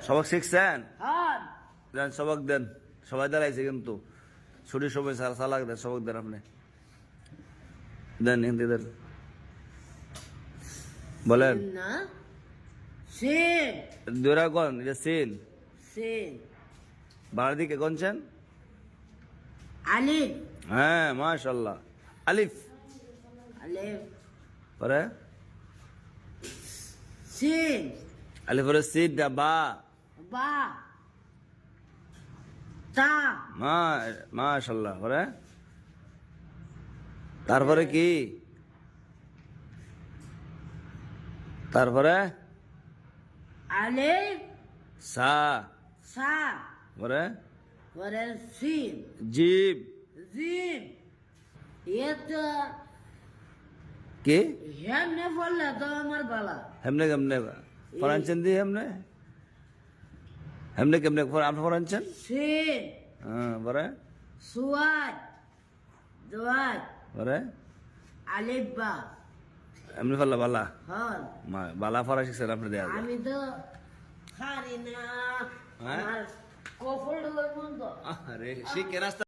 সবক শিখছেন? হ্যাঁ দেন সবক দেন, সবাই দাঁড়াইছে কিন্তু ছুটির সময় সালাক দেন, সবক দেন আপনি, দেন হিন্দি দেন, বলেন না সিন দুরা কোন এটা সিন, সিন বাংলা দিকে কোনছেন? আলিফ হ্যাঁ মাশাআল্লাহ, আলিফ আলিফ পরে সিন আলিফ পরে সিন না বা, বা তা মাশাআল্লাহ পরে তারপরে কি, তারপরে আলিফ সা সা পরে পরে সিন জিব জিন এটা কি হেমনে বললে তো আমার গলা হেমনে কেমনে ফরানছেন দি হেমনে হেমনে কেমনে আপনি ফরানছেন? সিন হ্যাঁ পরে সুয়াদ দুয়াদ পরে আলিফ বা এমনি ফেললা বালা হল বালা ফরা শিখছেন আপনি দেয়া যায়। আমি তো খারি না হ্যাঁ? আমার কফল লই বন্ধ আরে শিখে রাস্তা